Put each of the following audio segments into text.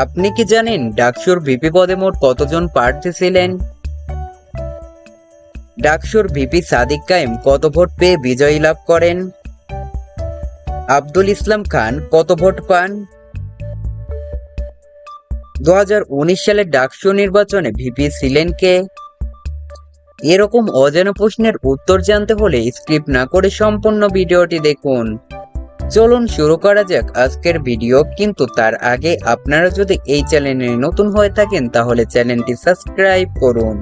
আপনি কি জানেন ডাকসুর ভিপি পদে মোট কতজন প্রার্থী ছিলেন? ডাকসুর ভিপি সাদিক কায়েম কত ভোট পেয়ে বিজয়ী লাভ করেন? আব্দুল ইসলাম খান কত ভোট পান? 2019 সালের ডাকসু নির্বাচনে ভিপি ছিলেন কে? এরকম অজানা প্রশ্নের উত্তর জানতে হলে স্কিপ না করে সম্পূর্ণ ভিডিওটি দেখুন। চলুন শুরু করা যাক আজকের ভিডিও, কিন্তু তার আগে আপনারা যদি এই চ্যানেলে নতুন হয়ে থাকেন তাহলে চ্যানেলটি সাবস্ক্রাইব করুন।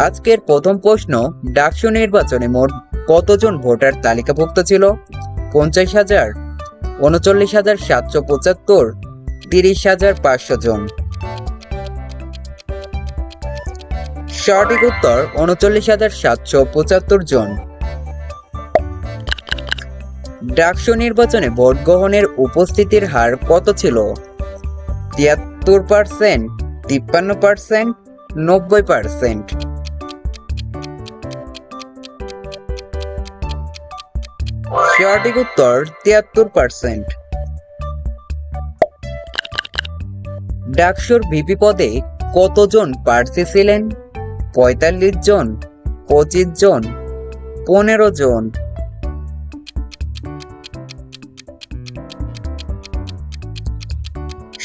আজকের প্রথম প্রশ্ন, ডাকসু নির্বাচনে মোট কতজন ভোটার তালিকাভুক্ত ছিল? 50,000, 39,775, 30,500 জন। সঠিক উত্তর 39,775 জন। ডাকসু নির্বাচনে ভোট গ্রহণের উপস্থিতির হার কত ছিল? 73%, 53%, 90%। সঠিক উত্তর 73%। ডাকসুর ভিপি পদে কতজন প্রার্থী ছিলেন? 45 জন, 25 জন, 15 জন।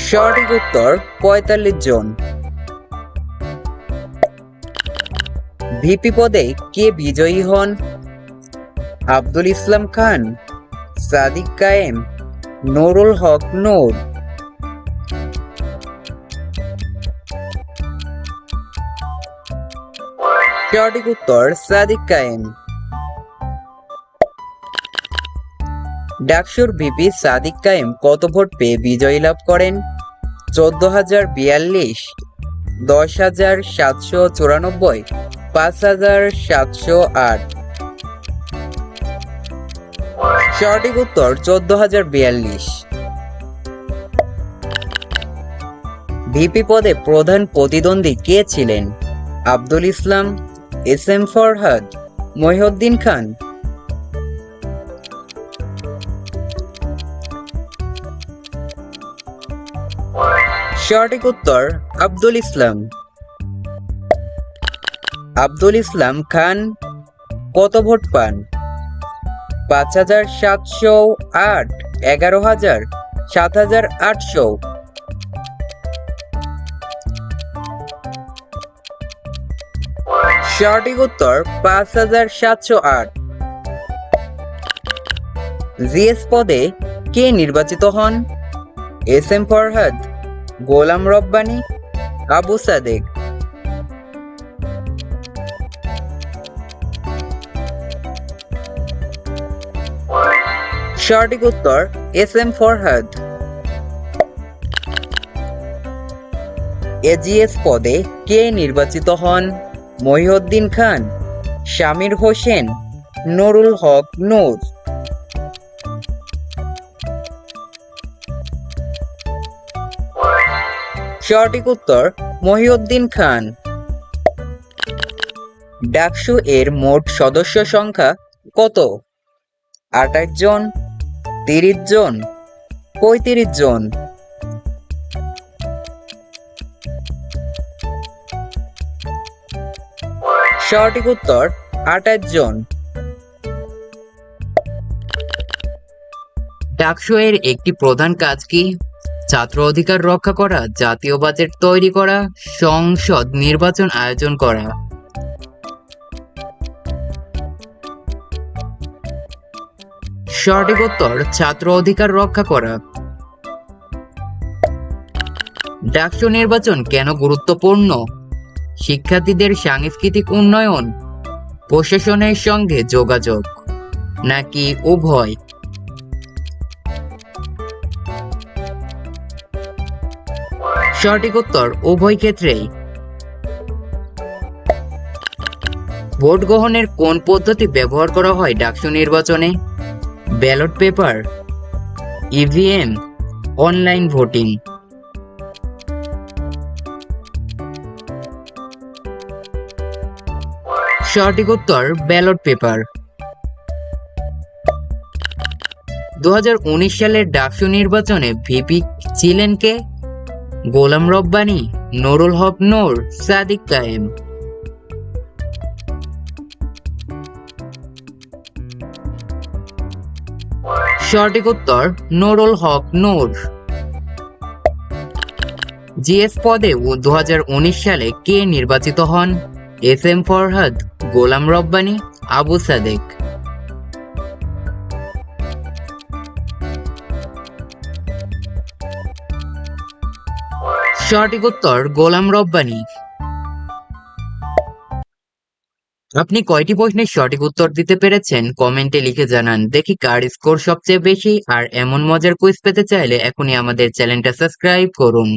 সঠিক উত্তর 45 জন। ভিপি পদে কে বিজয়ী হন? আব্দুল ইসলাম খান, সাদিক কায়েম, নুরুল হক নূর। সঠিক উত্তর সাদিক কায়েম। ডাকসুর ভিপি সাদিক কায়েম কত ভোট পেয়ে বিজয়ী লাভ করেন? 14,042, 10,794, 5,708। সঠিক উত্তর 14,042। ভিপি পদে প্রধান প্রতিদ্বন্দ্বী কে ছিলেন? আব্দুল ইসলাম, SM ফরহাদ, মহিউদ্দিন খান। সঠিক উত্তর আব্দুল ইসলাম। আব্দুল ইসলাম খান কত ভোট পান? 5,708, 11,000, 7,800। সঠিক উত্তর 5,708। জিএস পদে কে নির্বাচিত হন? SM ফরহাদ, গোলাম রব্বানী, আবু সাদেক। সঠিক উত্তর SM ফরহাদ। এজিএস পদে কে নির্বাচিত হন? মহিউদ্দিন খান, শামির হোসেন, নুরুল হক নূর। সঠিক উত্তর মহিউদ্দিন খান। ডাকসু এর মোট সদস্য সংখ্যা কত? 28 জন, 30 জন, 35 জন। সঠিক উত্তর 28 জন। ডাকসু এর একটি প্রধান কাজ কি? ছাত্র অধিকার রক্ষা করা, জাতীয় বাজেট তৈরি করা, সংসদ নির্বাচন আয়োজন করা। সঠিক উত্তর ছাত্র অধিকার রক্ষা করা। ডাকসু নির্বাচন কেন গুরুত্বপূর্ণ? শিক্ষার্থীদের সাংস্কৃতিক উন্নয়ন, প্রশাসনের সঙ্গে যোগাযোগ, নাকি উভয়? সঠিক উত্তর উভয় ক্ষেত্রেই। ভোট গ্রহণের কোন পদ্ধতি ব্যবহার করা হয় ডাকসু নির্বাচনে? Ballot paper, EVM, online voting. সঠিক উত্তর ব্যালট পেপার। 2019 সালের ডাকসু নির্বাচনে ভিপি ছিলেন কে? গোলাম রব্বানী, নুরুল হক নূর, সাদিক কায়েম। সঠিক উত্তর নুরুল হক নূর। জিএস পদে 2019 সালে কে নির্বাচিত হন? S M Farhad, Golam Rabbani, Abu Sadek. সঠিক উত্তর গোলাম রব্বানী। আপনি কয়টি প্রশ্নের সঠিক উত্তর দিতে পেরেছেন কমেন্টে লিখে জানান, দেখি কার স্কোর সবচেয়ে বেশি। আর এমন মজার কুইজ পেতে চাইলে এখনই আমাদের চ্যানেলটা সাবস্ক্রাইব করুন।